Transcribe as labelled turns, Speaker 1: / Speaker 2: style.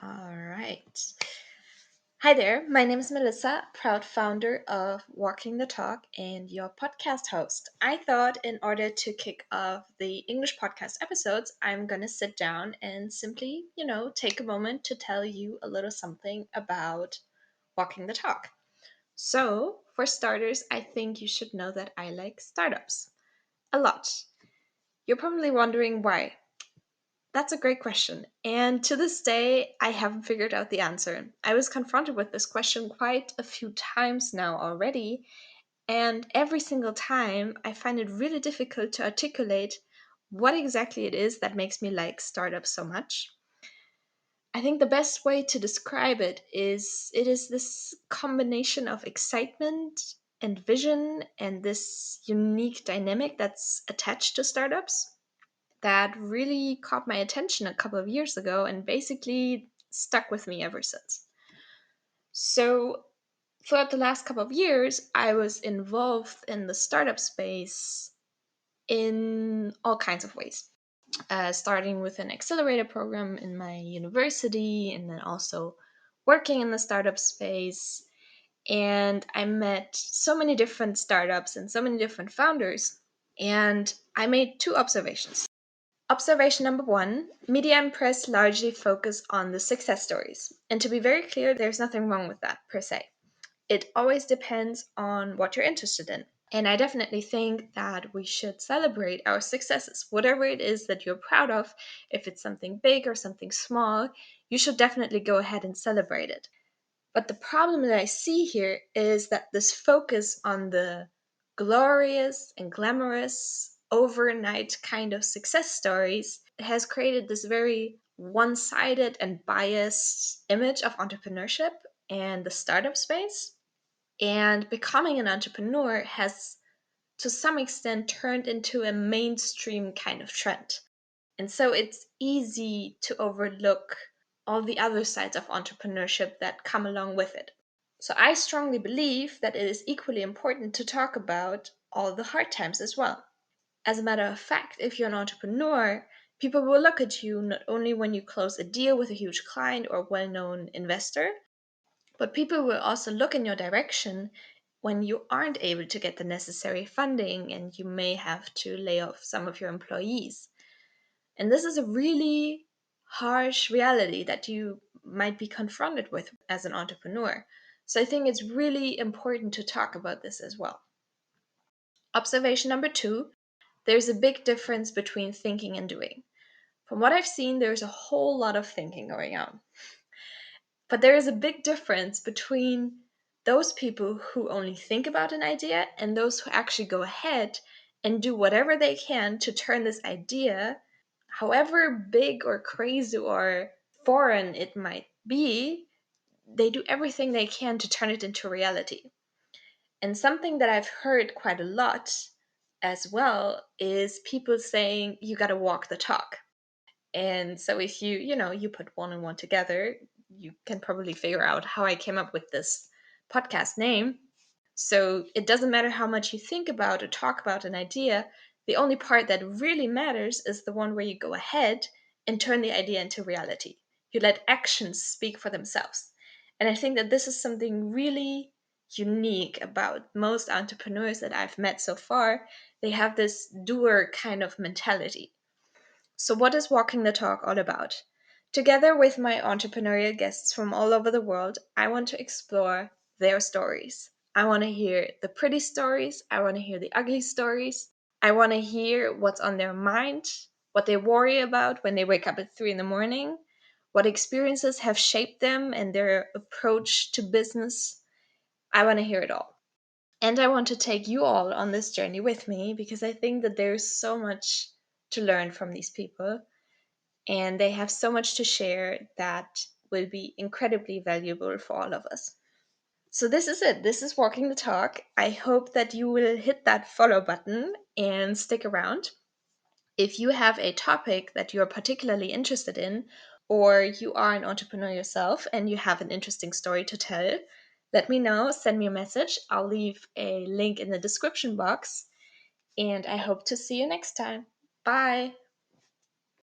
Speaker 1: All right. Hi there. My name is Melissa, proud founder of Walking the Talk and your podcast host. I thought in order to kick off the English podcast episodes, I'm going to sit down and simply, take a moment to tell you a little something about Walking the Talk. So, for starters, I think you should know that I like startups a lot. You're probably wondering why. That's a great question. And to this day, I haven't figured out the answer. I was confronted with this question quite a few times now already. And every single time, I find it really difficult to articulate what exactly it is that makes me like startups so much. I think the best way to describe it is this combination of excitement and vision and this unique dynamic that's attached to startups that really caught my attention a couple of years ago and basically stuck with me ever since. So, throughout the last couple of years, I was involved in the startup space in all kinds of ways. Starting with an accelerator program in my university, and then also working in the startup space. And I met so many different startups and so many different founders. And I made two observations. Observation number one, media and press largely focus on the success stories. And to be very clear, there's nothing wrong with that per se. It always depends on what you're interested in. And I definitely think that we should celebrate our successes. Whatever it is that you're proud of, if it's something big or something small, you should definitely go ahead and celebrate it. But the problem that I see here is that this focus on the glorious and glamorous overnight kind of success stories has created this very one sided and biased image of entrepreneurship and the startup space. And becoming an entrepreneur has, to some extent, turned into a mainstream kind of trend. And so it's easy to overlook all the other sides of entrepreneurship that come along with it. So I strongly believe that it is equally important to talk about all the hard times as well. As a matter of fact, if you're an entrepreneur, people will look at you not only when you close a deal with a huge client or well known investor, but people will also look in your direction when you aren't able to get the necessary funding and you may have to lay off some of your employees. And this is a really harsh reality that you might be confronted with as an entrepreneur. So I think it's really important to talk about this as well. Observation number two, there's a big difference between thinking and doing. From what I've seen, there's a whole lot of thinking going on. But there is a big difference between those people who only think about an idea and those who actually go ahead and do whatever they can to turn this idea, however big or crazy or foreign it might be, they do everything they can to turn it into reality. And something that I've heard quite a lot as well is people saying you got to walk the talk. And so if you put one and one together, you can probably figure out how I came up with this podcast name. So it doesn't matter how much you think about or talk about an idea. The only part that really matters is the one where you go ahead and turn the idea into reality. You let actions speak for themselves. And I think that this is something really unique about most entrepreneurs that I've met so far. They have this doer kind of mentality. So, what is Walking the Talk all about? Together with my entrepreneurial guests from all over the world, I want to explore their stories. I want to hear the pretty stories, I want to hear the ugly stories, I want to hear what's on their mind, what they worry about when they wake up at 3 in the morning, what experiences have shaped them and their approach to business. I want to hear it all. And I want to take you all on this journey with me because I think that there's so much to learn from these people and they have so much to share that will be incredibly valuable for all of us. So, this is it. This is Walking the Talk. I hope that you will hit that follow button and stick around. If you have a topic that you're particularly interested in, or you are an entrepreneur yourself and you have an interesting story to tell, let me know. Send me a message. I'll leave a link in the description box. And I hope to see you next time. Bye.